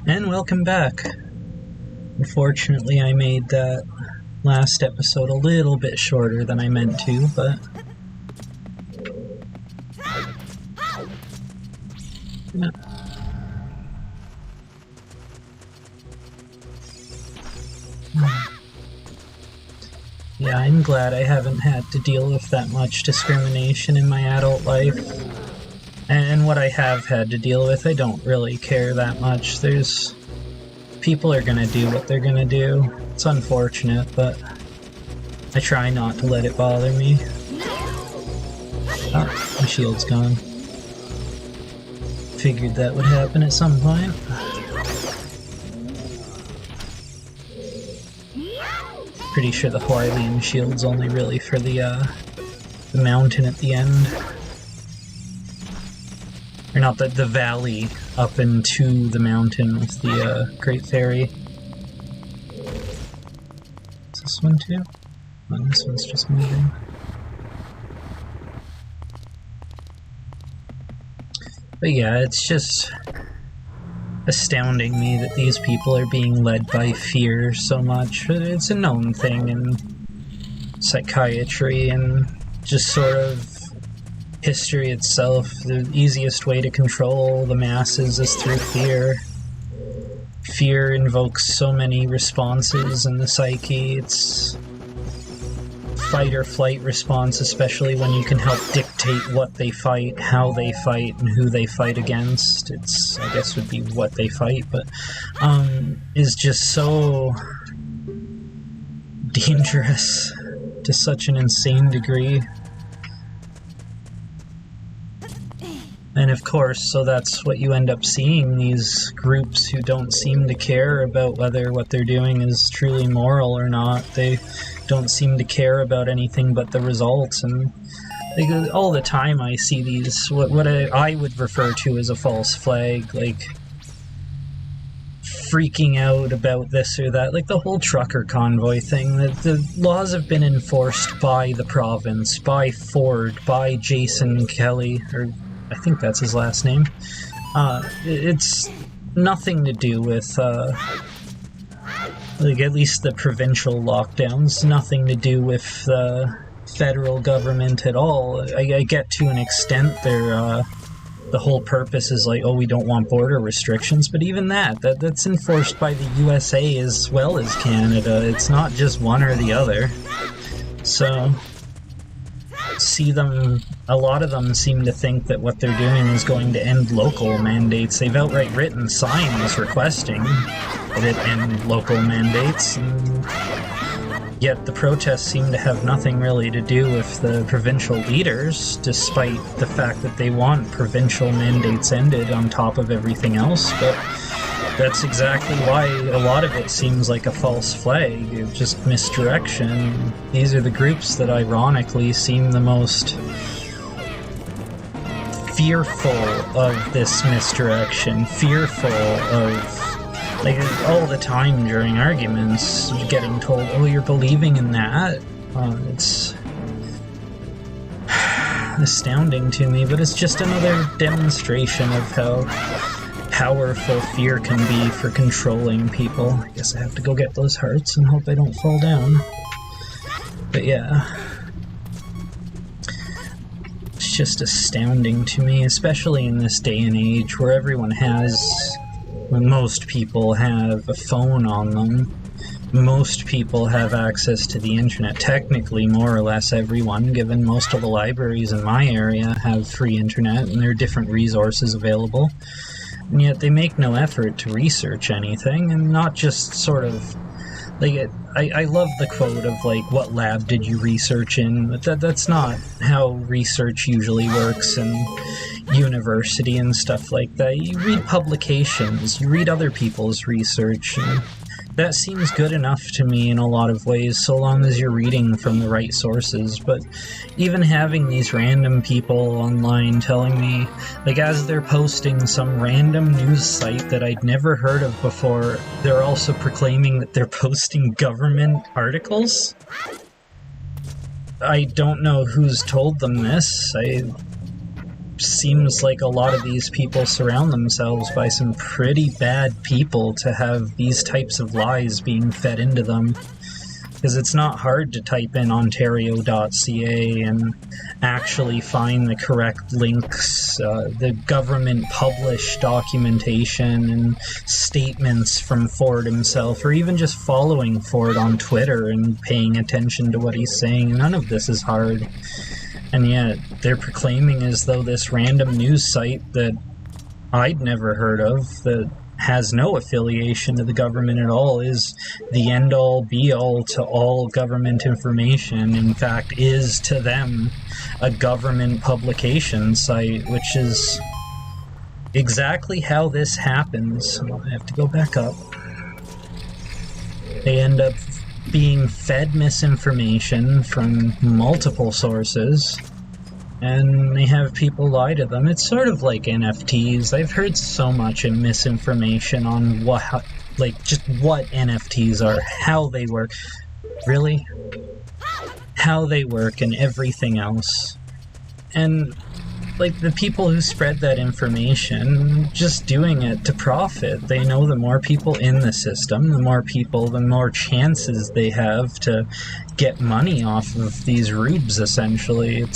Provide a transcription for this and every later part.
And welcome back. Unfortunately, I made that last episode a little bit shorter than I meant to, but... Yeah, I'm glad I haven't had to deal with that much discrimination in my adult life. And what I have had to deal with, I don't really care that much. People are gonna do what they're gonna do. It's unfortunate, but I try not to let it bother me. Oh, my shield's gone. Figured that would happen at some point. Pretty sure the Hylian shield's only really for the mountain at the end. Or not the valley up into the mountain with the Great Fairy. Is this one too? Oh, this one's just moving. But yeah, it's just astounding me that these people are being led by fear so much. It's a known thing in psychiatry and just sort of history itself. The easiest way to control the masses is through fear. Fear invokes so many responses in the psyche. It's fight or flight response, especially when you can help dictate what they fight, how they fight, and who they fight against. I guess would be what they fight, but is just so dangerous to such an insane degree. And of course, so that's what you end up seeing, these groups who don't seem to care about whether what they're doing is truly moral or not. They don't seem to care about anything but the results, and like, all the time I see these, what I would refer to as a false flag, like freaking out about this or that, like the whole trucker convoy thing. The laws have been enforced by the province, by Ford, by Jason Kelly, or I think that's his last name. It's nothing to do with, like, at least the provincial lockdowns, nothing to do with the federal government at all. I get to an extent the whole purpose is like, oh, we don't want border restrictions, but even that's enforced by the USA as well as Canada. It's not just one or the other. So... see them, a lot of them seem to think that what they're doing is going to end local mandates. They've outright written signs requesting that it end local mandates, and yet the protests seem to have nothing really to do with the provincial leaders, despite the fact that they want provincial mandates ended on top of everything else. But that's exactly why a lot of it seems like a false flag, just misdirection. These are the groups that ironically seem the most fearful of this misdirection, fearful of, like, all the time during arguments, getting told, oh, you're believing in that? It's astounding to me, but it's just another demonstration of how powerful fear can be for controlling people. I guess I have to go get those hearts and hope I don't fall down. But yeah. It's just astounding to me, especially in this day and age where when most people have a phone on them. Most people have access to the internet. Technically, more or less everyone, given most of the libraries in my area have free internet and there are different resources available. And yet they make no effort to research anything, and not just sort of, like, I love the quote of, like, what lab did you research in, but that's not how research usually works in university and stuff like that. You read publications, you read other people's research, and that seems good enough to me in a lot of ways, so long as you're reading from the right sources. But even having these random people online telling me, like, as they're posting some random news site that I'd never heard of before, they're also proclaiming that they're posting government articles? I don't know who's told them this. seems like a lot of these people surround themselves by some pretty bad people to have these types of lies being fed into them. Because it's not hard to type in ontario.ca and actually find the correct links, the government-published documentation and statements from Ford himself, or even just following Ford on Twitter and paying attention to what he's saying. None of this is hard. And yet, they're proclaiming as though this random news site that I'd never heard of, that has no affiliation to the government at all, is the end-all, be-all to all government information. In fact, is to them a government publication site, which is exactly how this happens. I have to go back up. They end up being fed misinformation from multiple sources, and they have people lie to them. It's sort of like NFTs. I've heard so much in misinformation on just what NFTs are, how they work. Really? How they work and everything else. And, like, the people who spread that information, just doing it to profit. They know the more people in the system, the more people, the more chances they have to get money off of these rubes, essentially.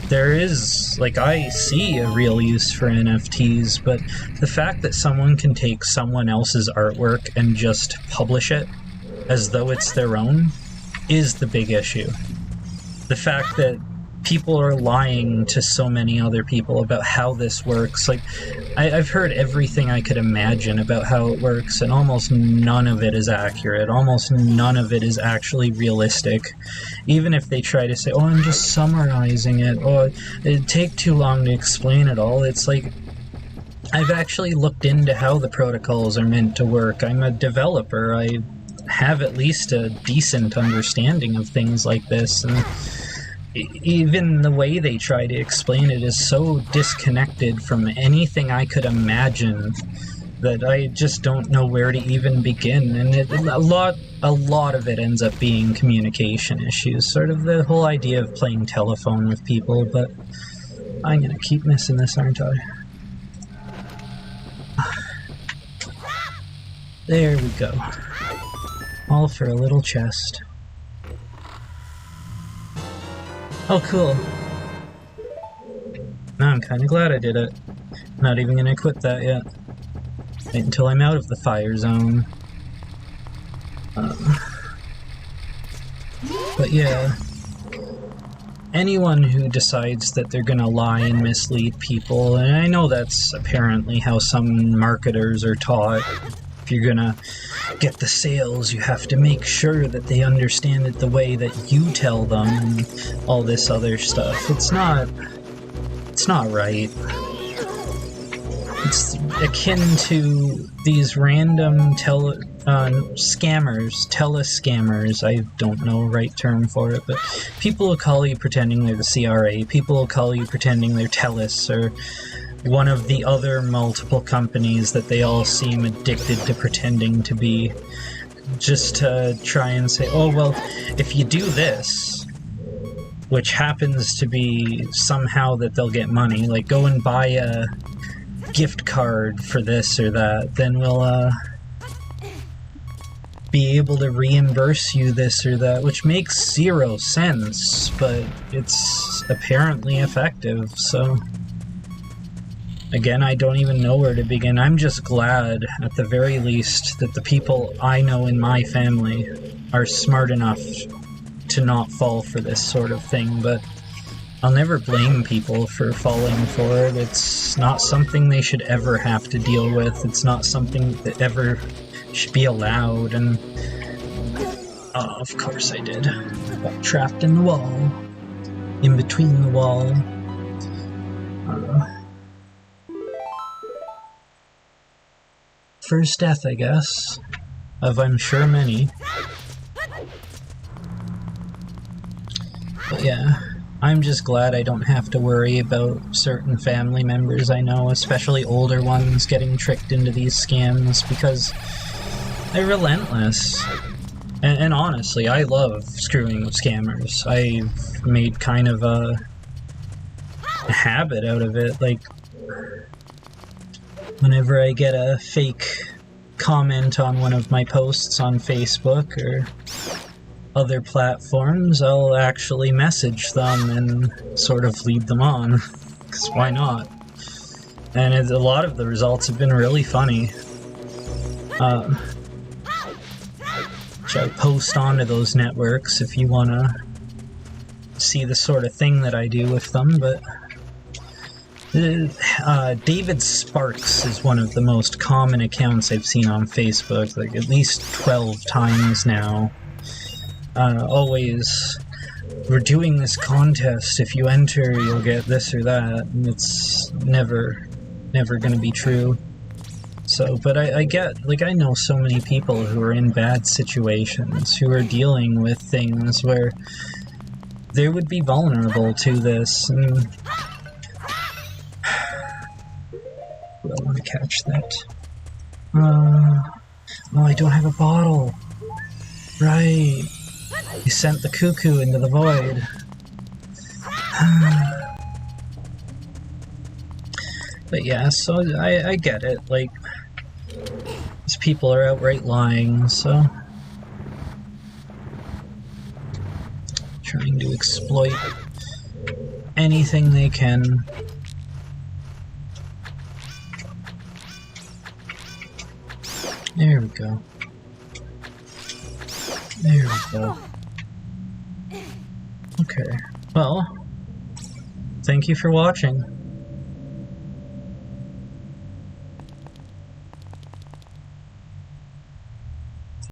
There is, like, I see a real use for NFTs, but the fact that someone can take someone else's artwork and just publish it as though it's their own is the big issue. The fact that people are lying to so many other people about how this works. Like, I've heard everything I could imagine about how it works, and almost none of it is accurate. Almost none of it is actually realistic. Even if they try to say, oh, I'm just summarizing it, or it'd take too long to explain it all. It's like, I've actually looked into how the protocols are meant to work. I'm a developer. I have at least a decent understanding of things like this, and even the way they try to explain it is so disconnected from anything I could imagine that I just don't know where to even begin. And a lot of it ends up being communication issues, sort of the whole idea of playing telephone with people. But I'm gonna keep missing this, aren't I? There we go. All for a little chest. Oh, cool. Now I'm kinda glad I did it. Not even gonna equip that yet. Wait until I'm out of the fire zone. But yeah. Anyone who decides that they're gonna lie and mislead people, and I know that's apparently how some marketers are taught. If you're gonna get the sales, you have to make sure that they understand it the way that you tell them, and all this other stuff. It's not right. It's akin to these random telescammers, I don't know a right term for it, but people will call you pretending they're the CRA, people will call you pretending they're TELUS, or one of the other multiple companies that they all seem addicted to pretending to be, just to try and say, oh, well, if you do this, which happens to be somehow that they'll get money, like go and buy a gift card for this or that, then we'll be able to reimburse you this or that, which makes zero sense, but it's apparently effective, so again, I don't even know where to begin. I'm just glad, at the very least, that the people I know in my family are smart enough to not fall for this sort of thing, but I'll never blame people for falling for it. It's not something they should ever have to deal with. It's not something that ever should be allowed, and oh, of course I did. Got trapped in the wall. In between the wall. First death, I guess, of I'm sure many. But yeah, I'm just glad I don't have to worry about certain family members I know, especially older ones, getting tricked into these scams, because they're relentless. And honestly, I love screwing with scammers. I've made kind of a habit out of it. Like, whenever I get a fake comment on one of my posts on Facebook or other platforms, I'll actually message them and sort of lead them on, because why not? And a lot of the results have been really funny. Which I post onto those networks if you want to see the sort of thing that I do with them, but David Sparks is one of the most common accounts I've seen on Facebook, like at least 12 times now. Always, we're doing this contest, if you enter you'll get this or that, and it's never gonna be true. So, but I get, like, I know so many people who are in bad situations, who are dealing with things where they would be vulnerable to this, and I want to catch that. Oh, I don't have a bottle. Right. You sent the cuckoo into the void. But yeah, so I get it. Like, these people are outright lying, so trying to exploit anything they can. There we go. There we go. Okay, well, thank you for watching.